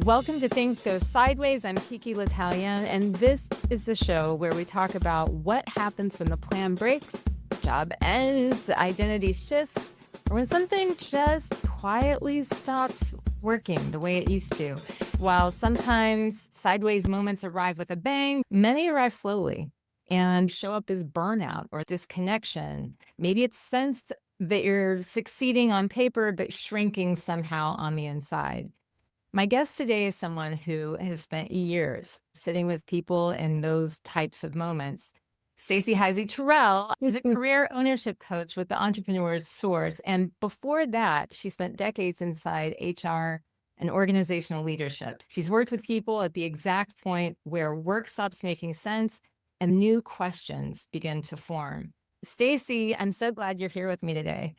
Welcome to Things Go Sideways. I'm Kiki L'Italian, and this is the show where we talk about what happens when the plan breaks, job ends, identity shifts, or when something just quietly stops working the way it used to. While sometimes sideways moments arrive with a bang, many arrive slowly and show up as burnout or disconnection. Maybe it's sense that you're succeeding on paper, but shrinking somehow on the inside. My guest today is someone who has spent years sitting with people in those types of moments. Stacey Heisey Terrell is a career ownership coach with the Entrepreneur's Source. And before that, she spent decades inside HR and organizational leadership. She's worked with people at the exact point where work stops making sense and new questions begin to form. Stacey, I'm so glad you're here with me today.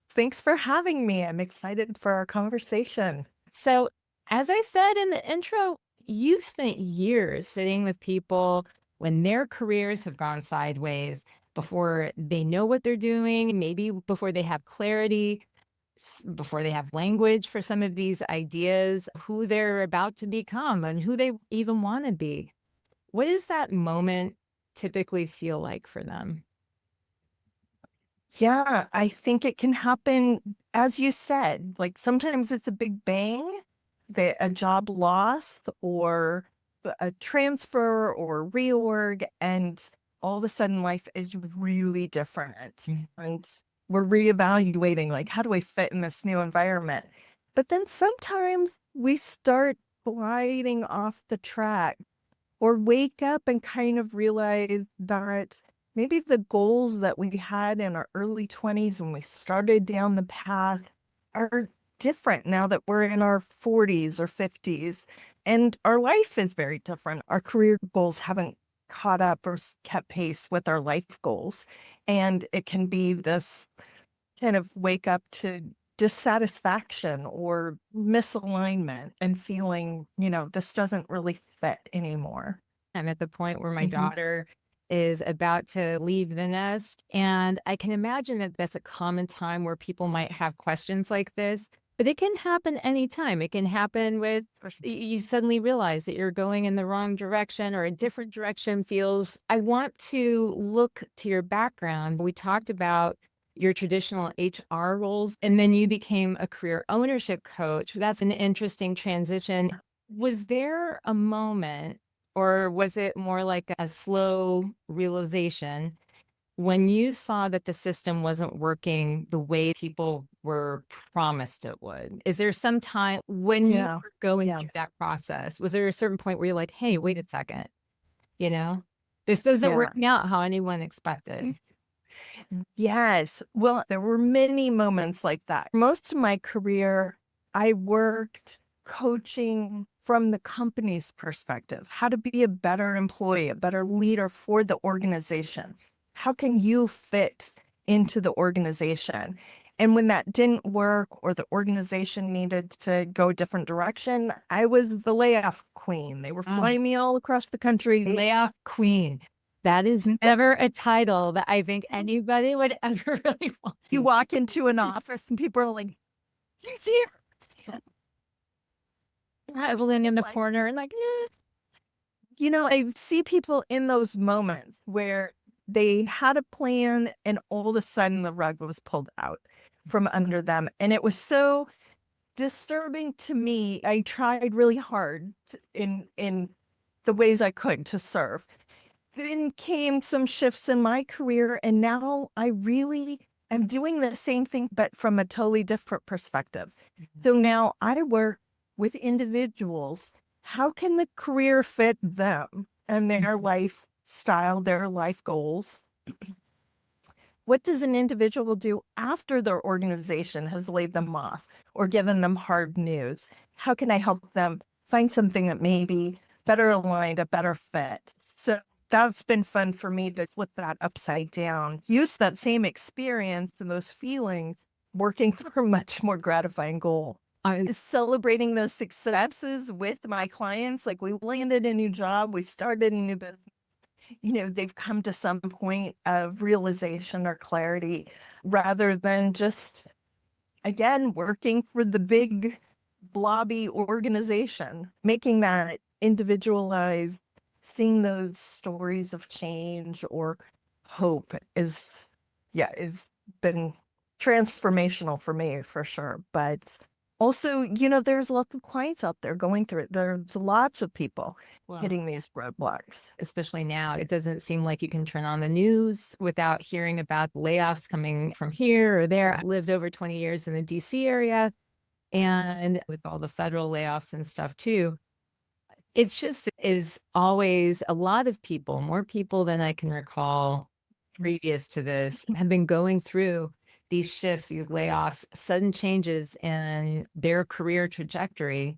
Thanks for having me. I'm excited for our conversation. So, as I said in the intro, you've spent years sitting with people when their careers have gone sideways, before they know what they're doing, maybe before they have clarity, before they have language for some of these ideas, who they're about to become and who they even want to be. What does that moment typically feel like for them? Yeah, I think it can happen, as you said, like sometimes it's a big bang, a job loss or a transfer or reorg, and all of a sudden life is really different. And we're reevaluating, like, how do I fit in this new environment? But then sometimes we start gliding off the track or wake up and kind of realize that maybe the goals that we had in our early 20s when we started down the path are different now that we're in our 40s or 50s. And our life is very different. Our career goals haven't caught up or kept pace with our life goals. And it can be this kind of wake up to dissatisfaction or misalignment and feeling, this doesn't really fit anymore. I'm at the point where my Mhm. daughter is about to leave the nest. And I can imagine that that's a common time where people might have questions like this, but it can happen anytime. It can happen with you suddenly realize that you're going in the wrong direction or a different direction feels. I want to look to your background. We talked about your traditional HR roles, and then you became a career ownership coach. That's an interesting transition. Was there a moment, or was it more like a slow realization when you saw that the system wasn't working the way people were promised it would? Is there some time when you Yeah. were going Yeah. through that process, was there a certain point where you're like, hey, wait a second, you know, this isn't Yeah. working out how anyone expected? Yes. Well, there were many moments like that. Most of my career, I worked coaching from the company's perspective, how to be a better employee, a better leader for the organization. How can you fit into the organization? And when that didn't work or the organization needed to go a different direction, I was the layoff queen. They were Oh, flying me all across the country. layoff queen. That is never a title that I think anybody would ever really You want. walk into an office and people are like, he's here. Evelyn in the Like, corner and like, I see people in those moments where they had a plan and all of a sudden the rug was pulled out from under them. And it was so disturbing to me. I tried really hard in the ways I could to serve. Then came some shifts in my career, and now I really am doing the same thing, but from a totally different perspective. So now I work with individuals. How can the career fit them and their lifestyle, their life goals? What does an individual do after their organization has laid them off or given them hard news? How can I help them find something that may be better aligned, a better fit? So that's been fun for me to flip that upside down, use that same experience and those feelings working for a much more gratifying goal. I Celebrating those successes with my clients, like we landed a new job, we started a new business, they've come to some point of realization or clarity rather than just, again, working for the big blobby organization, making that individualized, seeing those stories of change or hope is, yeah, it's been transformational for me for sure. But also, there's lots of clients out there going through it. There's lots of people Well, hitting these roadblocks. especially now, it doesn't seem like you can turn on the news without hearing about layoffs coming from here or there. I lived over 20 years in the DC area, and with all the federal layoffs and stuff too, it's just is always a lot of people, more people than I can recall previous to this, have been going through these shifts, these layoffs, sudden changes in their career trajectory.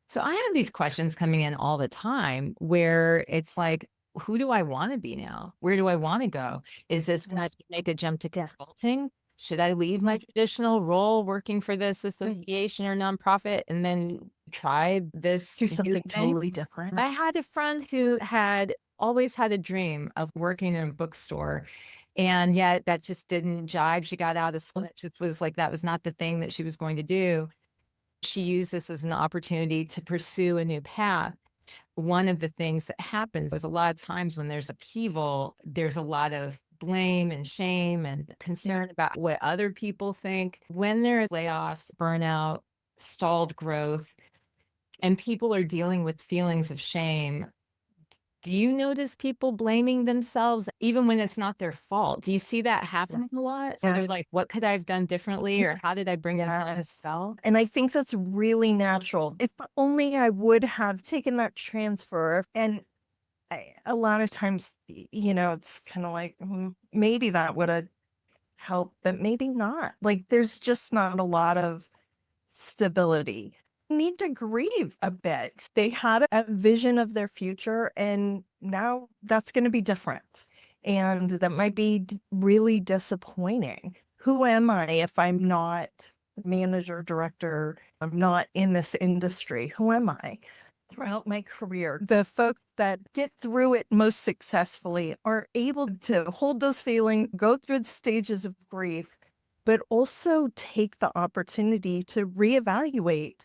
So I have these questions coming in all the time where it's like, who do I want to be now? Where do I want to go? Is this when I make a jump to consulting? Should I leave my traditional role working for this association or nonprofit and then try this Do new something thing? totally different. I had a friend who had always had a dream of working in a bookstore, and yet that just didn't jive. She got out of school. It just was like that was not the thing that she was going to do. She used this as an opportunity to pursue a new path. One of the things that happens is a lot of times when there's upheaval, there's a lot of blame and shame and concern about what other people think. When there are layoffs, burnout, stalled growth, and people are dealing with feelings of shame, do you notice people blaming themselves even when it's not their fault? Do you see that happening a lot? So Yeah. they're like, what could I have done differently? Or how did I bring this on? Yes. And I think that's really natural. If only I would have taken that transfer. And a lot of times, it's kind of like, maybe that would have helped, but maybe not. Like, there's just not a lot of stability. Need to grieve a bit. They had a vision of their future, and now that's going to be different. And that might be really disappointing. Who am I if I'm not manager, director? I'm not in this industry. Who am I? Throughout my career, the folks that get through it most successfully are able to hold those feelings, go through the stages of grief, but also take the opportunity to reevaluate.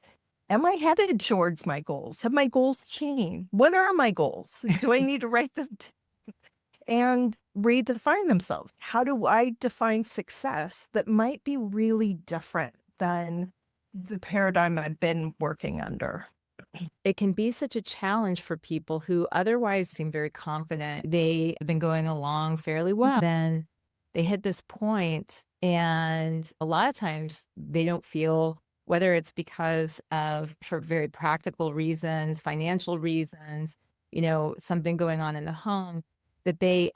Am I headed towards my goals? Have my goals changed? What are my goals? Do I need to write them and redefine themselves? How do I define success that might be really different than the paradigm I've been working under? It can be such a challenge for people who otherwise seem very confident. They have been going along fairly well. Then they hit this point, and a lot of times they don't feel, whether it's because of for very practical reasons, financial reasons, something going on in the home, that they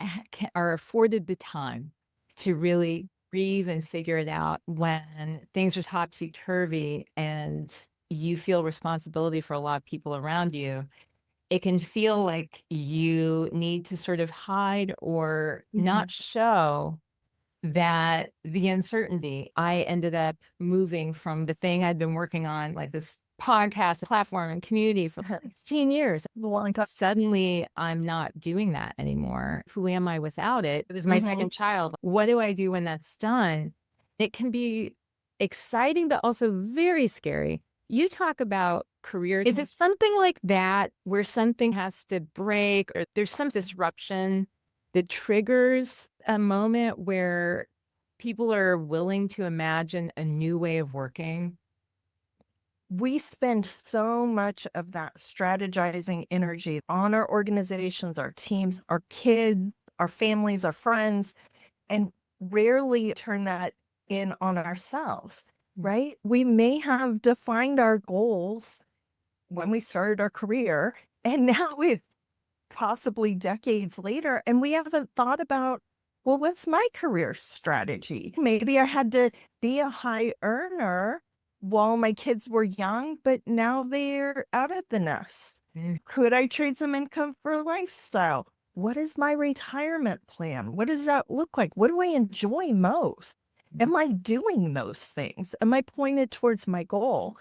are afforded the time to really grieve and figure it out when things are topsy-turvy and you feel responsibility for a lot of people around you. It can feel like you need to sort of hide or not show that the uncertainty. I ended up moving from the thing I'd been working on, like this podcast platform and community for 16 years. Suddenly, I'm not doing that anymore. Who am I without it? It was my second child. What do I do when that's done? It can be exciting, but also very scary. You talk about career. Is it something like that where something has to break or there's some disruption that triggers a moment where people are willing to imagine a new way of working? We spend so much of that strategizing energy on our organizations, our teams, our kids, our families, our friends, and rarely turn that in on ourselves, right? We may have defined our goals when we started our career, and now we've possibly decades later, and we haven't thought about, well, what's my career strategy? Maybe I had to be a high earner while my kids were young, but now they're out of the nest. Could I trade some income for a lifestyle? What is my retirement plan? What does that look like? What do I enjoy most? Am I doing those things? Am I pointed towards my goal?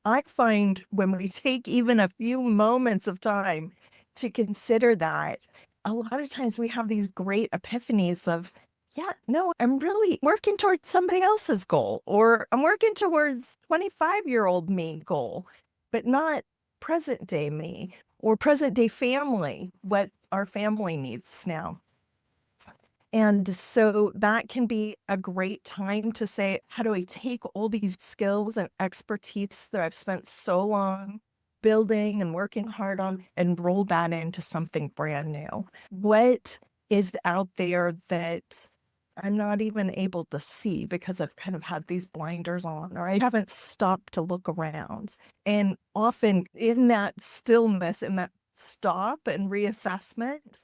I find when we take even a few moments of time to consider that, a lot of times we have these great epiphanies of, yeah, no, I'm really working towards somebody else's goal, or I'm working towards 25-year-old me goal, but not present day me or present day family, what our family needs now. And so that can be a great time to say, how do I take all these skills and expertise that I've spent so long building and working hard on and roll that into something brand new? What is out there that I'm not even able to see because I've kind of had these blinders on, or I haven't stopped to look around? And often in that stillness, in that stop and reassessment,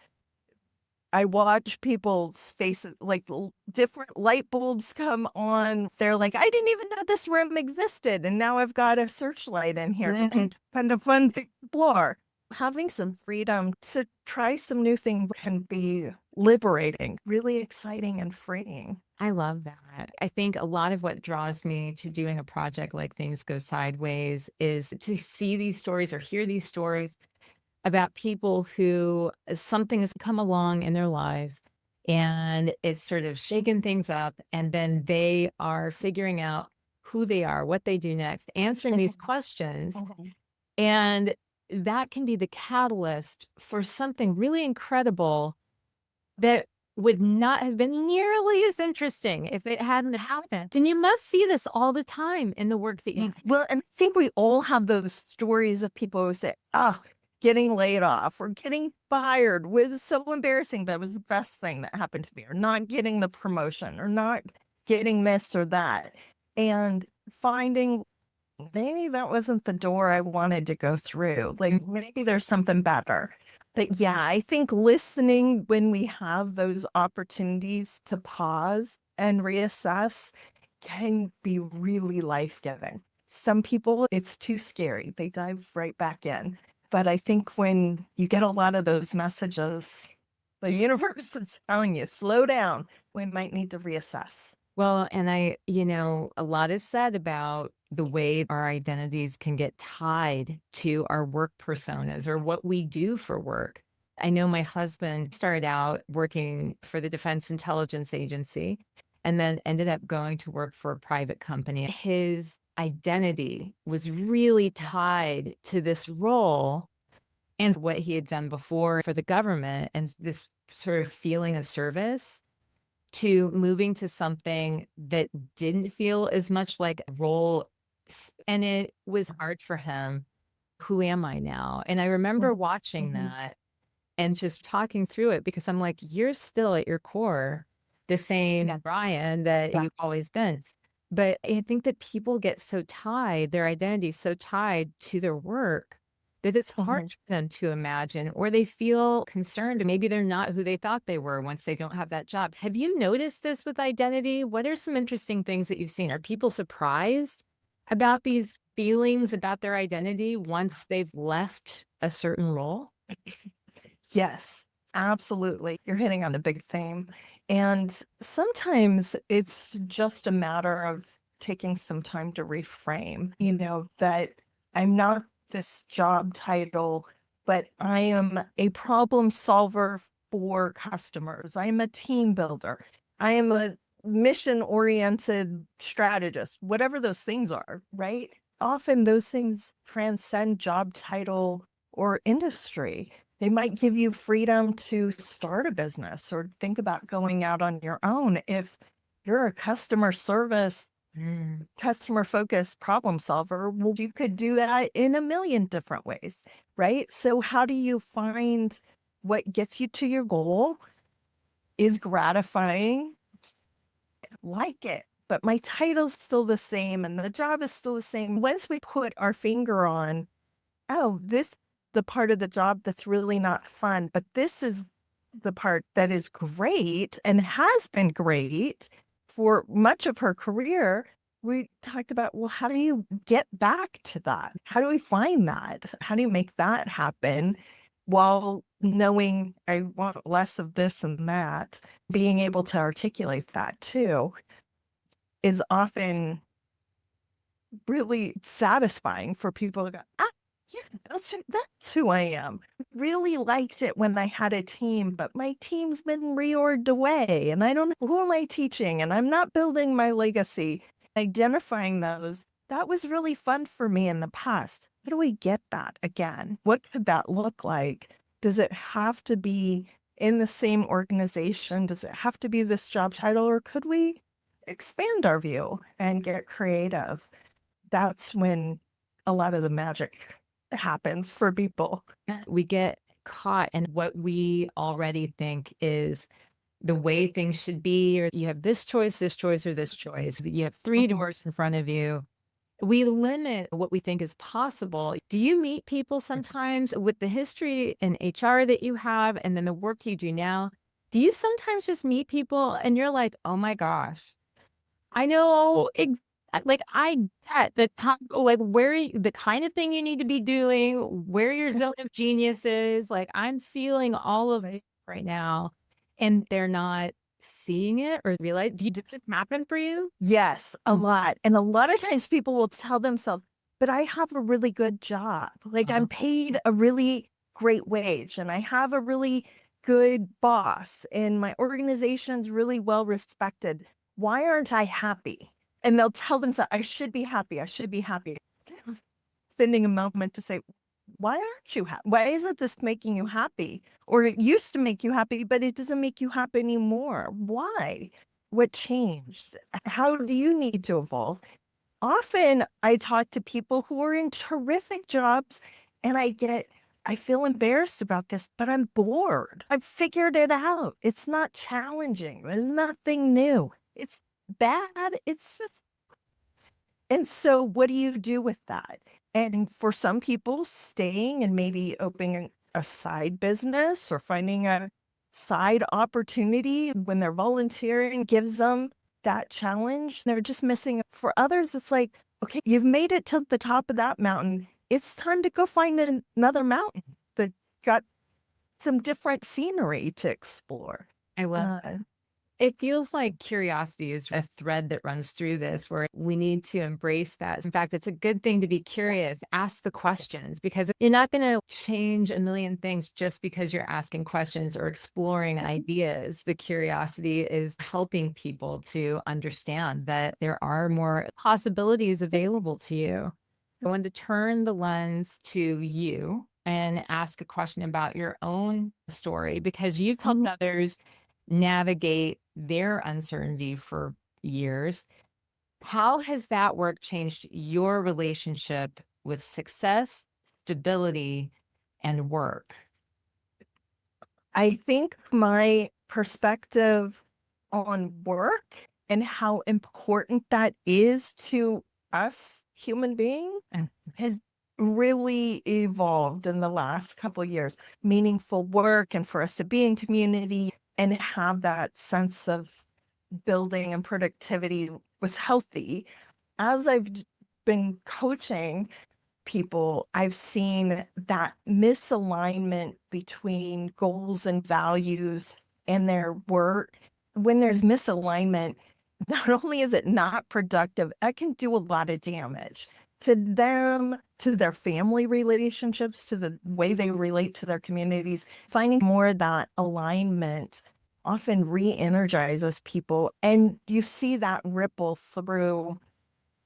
I watch people's faces, like different light bulbs come on. They're like, I didn't even know this room existed. And now I've got a searchlight in here. Kind of fun to explore. Having some freedom to try some new things can be liberating, really exciting and freeing. I love that. I think a lot of what draws me to doing a project like Things Go Sideways is to see these stories or hear these stories about people who something has come along in their lives and it's sort of shaken things up, and then they are figuring out who they are, what they do next, answering these questions. And that can be the catalyst for something really incredible that would not have been nearly as interesting if it hadn't happened. And you must see this all the time in the work that you. Well, and I think we all have those stories of people who say, oh, getting laid off or getting fired was so embarrassing, but it was the best thing that happened to me, or not getting the promotion, or not getting this or that. And finding maybe that wasn't the door I wanted to go through. Like maybe there's something better. But yeah, I think listening when we have those opportunities to pause and reassess can be really life-giving. Some people, it's too scary. They dive right back in. But I think when you get a lot of those messages, the universe is telling you, slow down, we might need to reassess. Well, and a lot is said about the way our identities can get tied to our work personas or what we do for work. I know my husband started out working for the Defense Intelligence Agency and then ended up going to work for a private company. His identity was really tied to this role and what he had done before for the government and this sort of feeling of service, to moving to something that didn't feel as much like a role. And it was hard for him. Who am I now? And I remember watching that and just talking through it, because I'm like, you're still at your core the same Brian that you've always been. But I think that people get so tied, their identity so tied to their work, that it's hard for them to imagine, or they feel concerned, and maybe they're not who they thought they were once they don't have that job. Have you noticed this with identity? What are some interesting things that you've seen? Are people surprised about these feelings about their identity once they've left a certain role? Yes, absolutely. You're hitting on a big theme. And sometimes it's just a matter of taking some time to reframe, that I'm not this job title, but I am a problem solver for customers. I am a team builder. I am a mission-oriented strategist, whatever those things are, right? Often those things transcend job title or industry. They might give you freedom to start a business or think about going out on your own. If you're a customer service, customer focused problem solver, well, you could do that in a million different ways, right? So how do you find what gets you to your goal, is gratifying, like it, but my title's still the same and the job is still the same? Once we put our finger on, oh, this the part of the job that's really not fun, but this is the part that is great and has been great for much of her career. We talked about, well, how do you get back to that? How do we find that? How do you make that happen while knowing I want less of this and that? Being able to articulate that too is often really satisfying for people to go, Yeah, that's who I am. Really liked it when I had a team, but my team's been reorged away and I don't know who am I teaching and I'm not building my legacy. Identifying those, that was really fun for me in the past. How do we get that again? What could that look like? Does it have to be in the same organization? Does it have to be this job title or could we expand our view and get creative? That's when a lot of the magic happens for people. We get caught in what we already think is the way things should be, or you have this choice, or this choice. You have three Mhm. doors in front of you. We limit what we think is possible. Do you meet people sometimes with the history in HR that you have and then the work you do now? Do you sometimes just meet people and you're like, oh my gosh, I know, like I get the time, like the kind of thing you need to be doing, where your zone of genius is. Like I'm feeling all of it right now, and they're not seeing it or realize. Did this happen for you? Yes, a Mm. lot. And a lot of times people will tell themselves, but I have a really good job. Like Uh-huh. I'm paid a really great wage and I have a really good boss and my organization's really well respected. Why aren't I happy? And they'll tell themselves, I should be happy. I should be happy. Spending a moment to say, why aren't you happy? Why isn't this making you happy? Or it used to make you happy, but it doesn't make you happy anymore. Why? What changed? How do you need to evolve? Often I talk to people who are in terrific jobs and I feel embarrassed about this, but I'm bored. I've figured it out. It's not challenging. There's nothing new. It's bad. It's just and so what do you do with that? And for some people, staying and maybe opening a side business or finding a side opportunity when they're volunteering gives them that challenge. They're just missing it. For others, it's like, okay, you've made it to the top of that mountain. It's time to go find another mountain that got some different scenery to explore. I love Uh, that. It feels like curiosity is a thread that runs through this, where we need to embrace that. In fact, it's a good thing to be curious, ask the questions, because you're not going to change a million things just because you're asking questions or exploring ideas. The curiosity is helping people to understand that there are more possibilities available to you. I want to turn the lens to you and ask a question about your own story because you've helped others navigate their uncertainty for years. How has that work changed your relationship with success, stability, and work? I think my perspective on work and how important that is to us human beings Mm. has really evolved in the last couple of years. Meaningful work and for us to be in community and have that sense of building and productivity was healthy. As been coaching people, I've seen that misalignment between goals and values and their work. When there's misalignment, not only is it not productive, it can do a lot of damage to them, to their family relationships, to the way they relate to their communities. Finding more of that alignment often re-energizes people. And you see that ripple through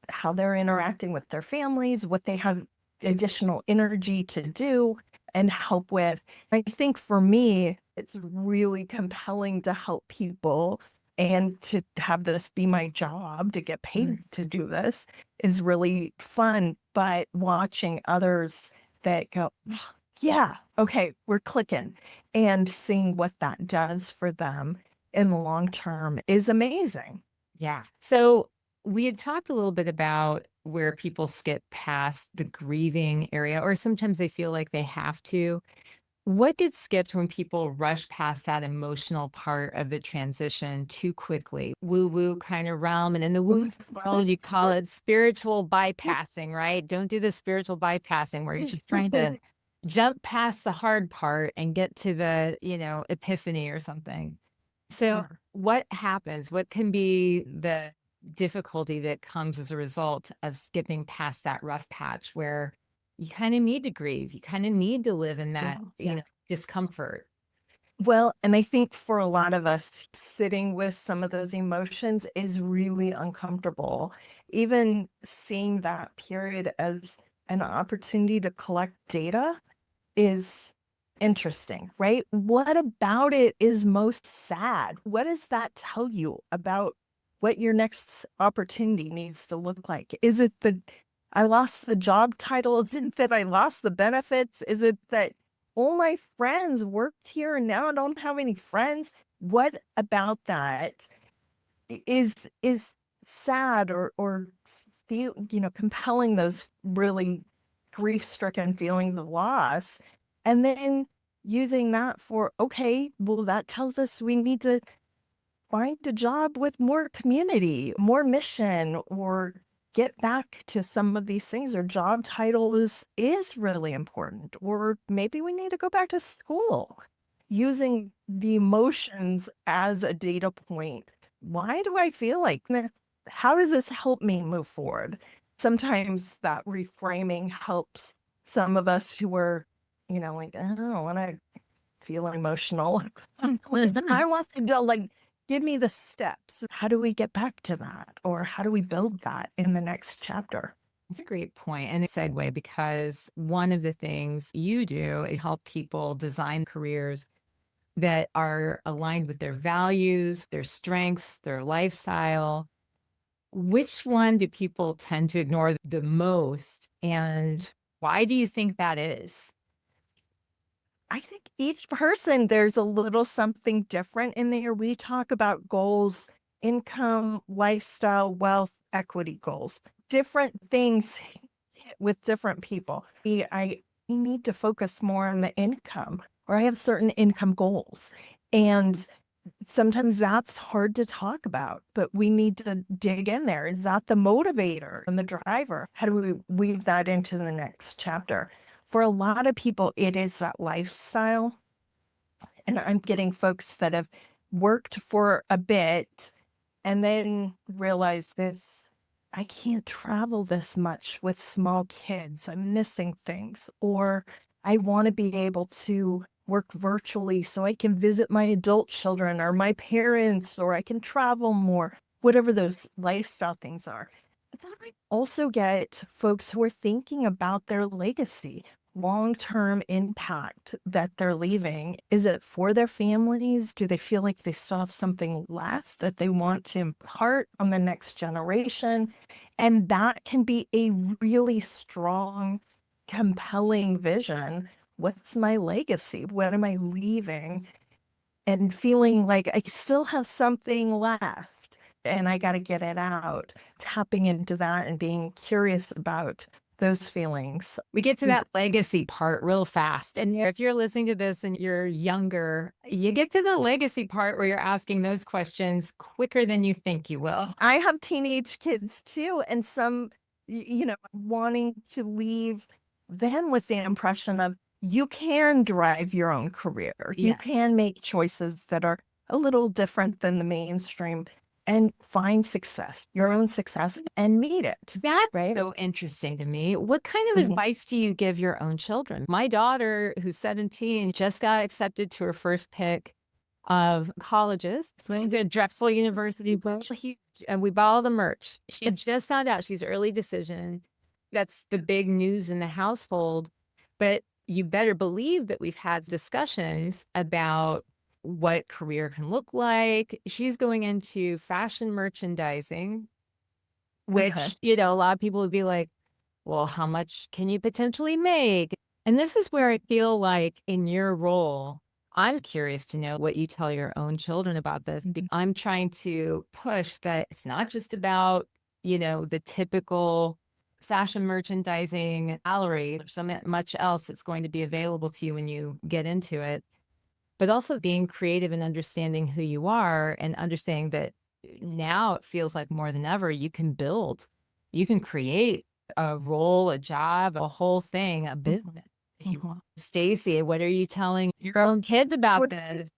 how they're interacting with their families, what they have additional energy to do and help with. I think for me, it's really compelling to help people and to have this be my job to get paid to do this is really fun. But watching others that go, "Oh, yeah, okay, we're clicking and seeing what that does for them in the long term is amazing. Yeah. So we had talked a little bit about where people skip past the grieving area, or sometimes they feel like they have to. What gets skipped when people rush past that emotional part of the transition too quickly? Woo woo kind of realm. And in the woo world, you call it spiritual bypassing, right? Don't do the spiritual bypassing where you're just trying to jump past the hard part and get to the, epiphany or something. So, what happens? What can be the difficulty that comes as a result of skipping past that rough patch where you kind of need to grieve. You kind of need to live in that, Yeah. discomfort. Well, and I think for a lot of us, sitting with some of those emotions is really uncomfortable. Even seeing that period as an opportunity to collect data is interesting, right? What about it is most sad? What does that tell you about what your next opportunity needs to look like? Is it that I lost the job title? Is it that I lost the benefits? Is it that all my friends worked here and now I don't have any friends? What about that is sad or feel, compelling those really grief-stricken feelings of loss? And then using that for, okay, well, that tells us we need to find a job with more community, more mission, or get back to some of these things. Or job title is really important. Or maybe we need to go back to school. Using the emotions as a data point. Why do I feel like this? How does this help me move forward? Sometimes that reframing helps some of us who are, like, I don't want to feel emotional. I want to like give me the steps. How do we get back to that? Or how do we build that in the next chapter? That's a great point and a segue because one of the things you do is help people design careers that are aligned with their values, their strengths, their lifestyle. Which one do people tend to ignore the most? And why do you think that is? I think each person, there's a little something different in there. We talk about goals, income, lifestyle, wealth, equity goals, different things hit with different people. I need to focus more on the income, or I have certain income goals. And sometimes that's hard to talk about, but we need to dig in there. Is that the motivator and the driver? How do we weave that into the next chapter? For a lot of people, it is that lifestyle. And I'm getting folks that have worked for a bit and then realize this, I can't travel this much with small kids. I'm missing things. Or I want to be able to work virtually so I can visit my adult children or my parents, or I can travel more, whatever those lifestyle things are. But then I also get folks who are thinking about their legacy, long-term impact that they're leaving. Is it for their families? Do they feel like they still have something left that they want to impart on the next generation? And that can be a really strong, compelling vision. What's my legacy? What am I leaving? And feeling like I still have something left and I got to get it out. Tapping into that and being curious about those feelings. We get to that legacy part real fast. And if you're listening to this and you're younger, you get to the legacy part where you're asking those questions quicker than you think you will. I have teenage kids too, and some, wanting to leave them with the impression of you can drive your own career. You Yeah. can make choices that are a little different than the mainstream and find success, your own success, and meet it. That's Right? so interesting to me. What kind of Mhm. advice do you give your own children? My daughter, who's 17, just got accepted to her first pick of colleges. Went to Drexel University, huge, and we bought all the merch. She had just found out she's early decision. That's the big news in the household. But you better believe that we've had discussions about what career can look like. She's going into fashion merchandising, Okay. which, a lot of people would be like, well, how much can you potentially make? And this is where I feel like in your role, I'm curious to know what you tell your own children about this. I'm trying to push that it's not just about, the typical fashion merchandising salary or so much else that's going to be available to you when you get into it, but also being creative and understanding who you are and understanding that now it feels like more than ever, you can create a role, a job, a whole thing, a business. If you want. Stacy, what are you telling your own kids about this?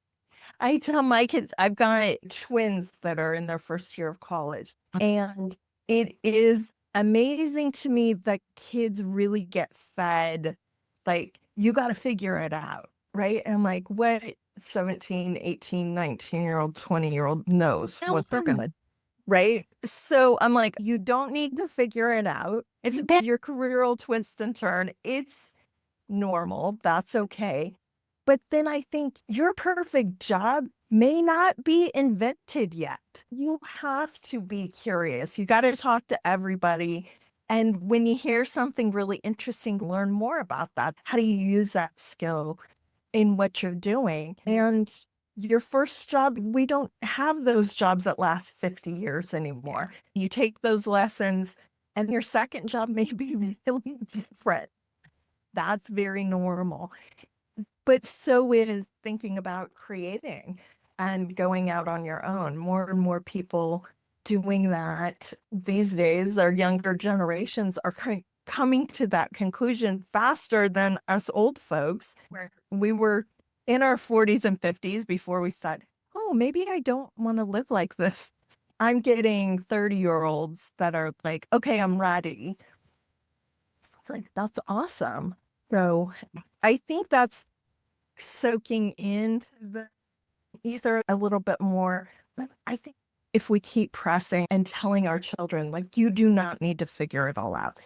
I tell my kids, I've got twins that are in their first year of college, and it is amazing to me that kids really get fed, like, you got to figure it out. Right. And I'm like, what 17, 18, 19-year-old, 20-year-old knows No, what they're going to, right? So I'm like, you don't need to figure it out. it's bad. Your career will twist and turn. It's normal. That's okay. But then I think your perfect job may not be invented yet. You have to be curious. You got to talk to everybody. And when you hear something really interesting, learn more about that. How do you use that skill in what you're doing? And your first job, we don't have those jobs that last 50 years anymore. You take those lessons, and your second job may be really different. That's very normal. But so is thinking about creating and going out on your own. More and more people doing that these days. Our younger generations are coming to that conclusion faster than us old folks, where we were in our 40s and 50s before we said, oh, maybe I don't want to live like this. I'm getting 30-year-olds that are like, okay, I'm ready. It's like, that's awesome. So I think that's soaking into the ether a little bit more. But I think if we keep pressing and telling our children, like, you do not need to figure it all out.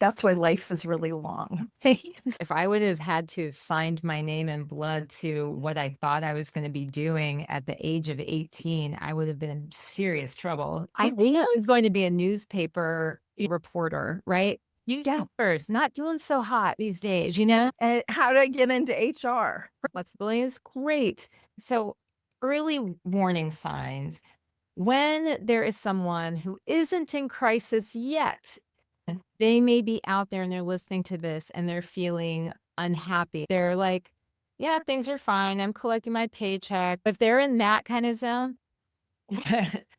That's why life is really long. If I would have had to have signed my name in blood to what I thought I was going to be doing at the age of 18, I would have been in serious trouble. I think I was going to be a newspaper reporter, right? Yeah. Newspapers not doing so hot these days, you know? And how did I get into HR? Flexibility is great. So, early warning signs when there is someone who isn't in crisis yet, they may be out there and they're listening to this and they're feeling unhappy. They're like, yeah, things are fine. I'm collecting my paycheck. If they're in that kind of zone,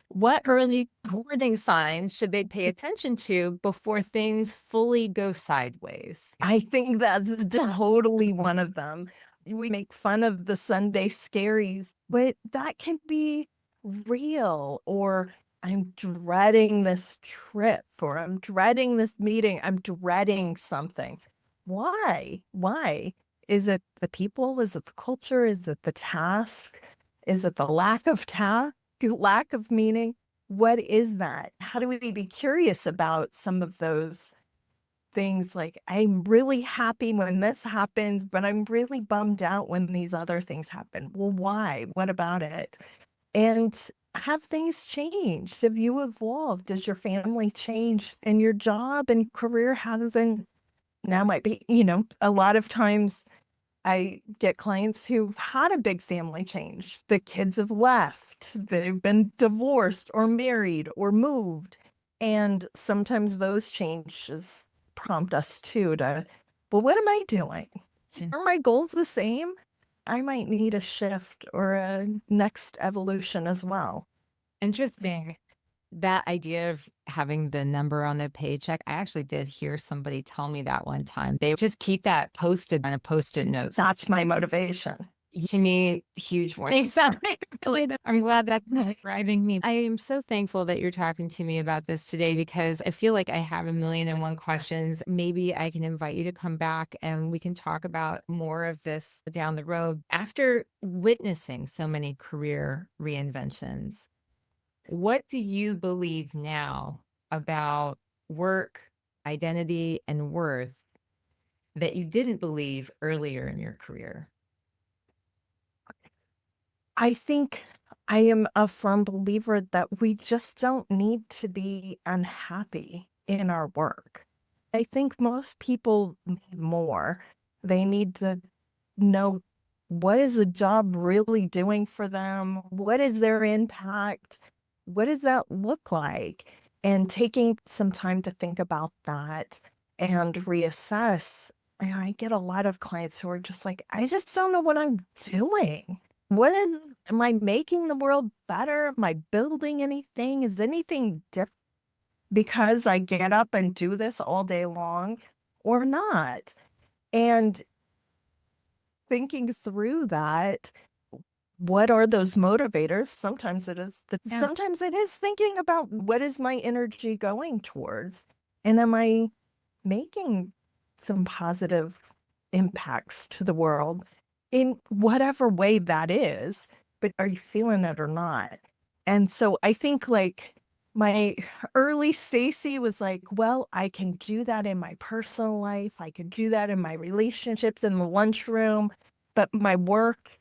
what early warning signs should they pay attention to before things fully go sideways? I think that's totally one of them. We make fun of the Sunday scaries, but that can be real. Or I'm dreading this trip, or I'm dreading this meeting, I'm dreading something. Why? Why? Is it the people? Is it the culture? Is it the task? Is it the lack of task? Lack of meaning? What is that? How do we be curious about some of those things? Like, I'm really happy when this happens, but I'm really bummed out when these other things happen. Well, why? What about it? And have things changed? Have you evolved? Does your family change? And your job and career hasn't. Now might be, a lot of times I get clients who've had a big family change. The kids have left, they've been divorced or married or moved. And sometimes those changes prompt us too to, well, what am I doing? Are my goals the same? I might need a shift or a next evolution as well. Interesting. That idea of having the number on the paycheck, I actually did hear somebody tell me that one time. They just keep that posted on a post-it note. That's my motivation. To me, huge warning sign. I'm glad that's not driving me. I am so thankful that you're talking to me about this today because I feel like I have a million and one questions. Maybe I can invite you to come back and we can talk about more of this down the road. After witnessing so many career reinventions, what do you believe now about work, identity, and worth that you didn't believe earlier in your career? I think I am a firm believer that we just don't need to be unhappy in our work. I think most people need more. They need to know, what is a job really doing for them? What is their impact? What does that look like? And taking some time to think about that and reassess. And I get a lot of clients who are just like, I just don't know what I'm doing. Am I making the world better? Am I building anything? Is anything different because I get up and do this all day long or not? And thinking through that, what are those motivators? Sometimes it is Yeah. sometimes it is thinking about, what is my energy going towards? And am I making some positive impacts to the world in whatever way that is? But are you feeling it or not? And so I think like my early Stacy was like, well, I can do that in my personal life. I can do that in my relationships in the lunchroom, but my work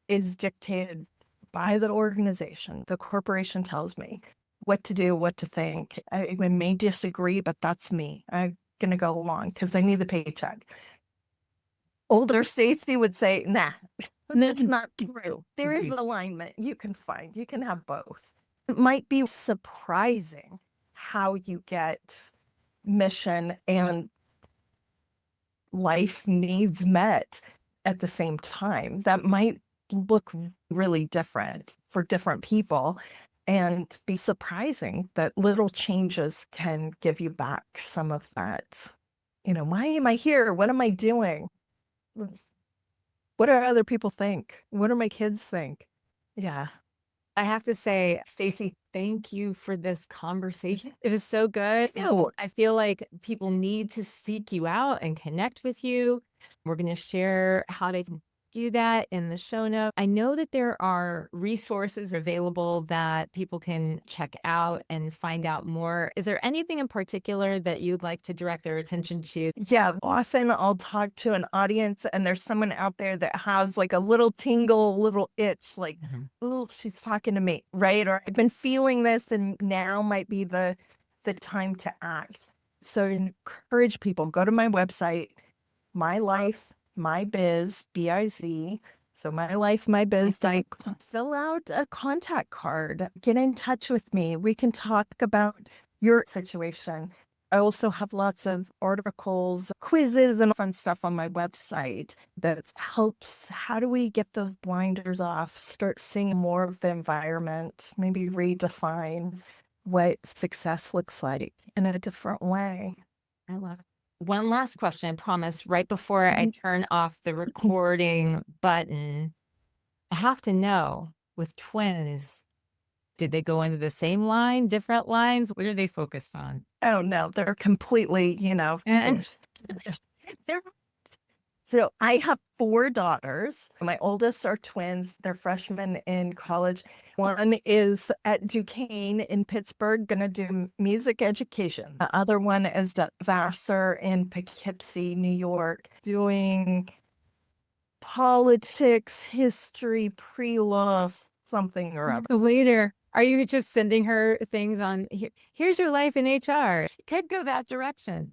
is dictated by the organization. The corporation tells me what to do, what to think. I may disagree, but that's me. I'm going to go along because I need the paycheck. Older Stacey would say, nah, that's not true. There is alignment you can find. You can have both. It might be surprising how you get mission and life needs met at the same time. That might look really different for different people and be surprising that little changes can give you back some of that. You know, why am I here? What am I doing? What do other people think? What do my kids think? Yeah. I have to say, Stacey, thank you for this conversation. It was so good. Oh, I feel like people need to seek you out and connect with you. We're going to share how to do that in the show notes. I know that there are resources available that people can check out and find out more. Is there anything in particular that you'd like to direct their attention to? yeah. Often I'll talk to an audience and there's someone out there that has like a little tingle, a little itch, like, oh, she's talking to me, right? Or I've been feeling this and now might be the time to act. So to encourage people, go to my website, My Life, My Biz, B-I-Z. So My Life, My Biz, Like, fill out a contact card, get in touch with me. We can talk about your situation. I also have lots of articles, quizzes, and fun stuff on my website that helps. How do we get those blinders off, start seeing more of the environment, maybe redefine what success looks like in a different way? I love it. One last question, I promise, right before I turn off the recording button. I have to know with twins, did they go into the same line, different lines? What are they focused on? Oh no, they're completely, And they're so I have 4 daughters. My oldest are twins. They're freshmen in college. One is at Duquesne in Pittsburgh, going to do music education. The other one is at Vassar in Poughkeepsie, New York, doing politics, history, pre-law, something or other. later, are you just sending her things on, here's your life in HR? Could go that direction.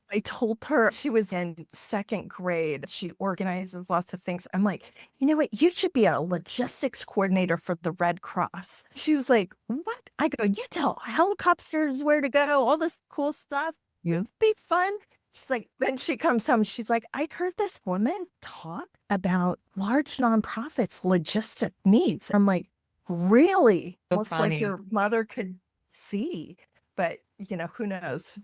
I told her she was in 2nd grade. She organizes lots of things. I'm like, you know what? You should be a logistics coordinator for the Red Cross. She was like, what? I go, you tell helicopters where to go, all this cool stuff. Yeah. It'd be fun. She's like, then she comes home. She's like, I heard this woman talk about large nonprofits' logistic needs. I'm like, really? So Almost funny. like your mother could see. But, who knows?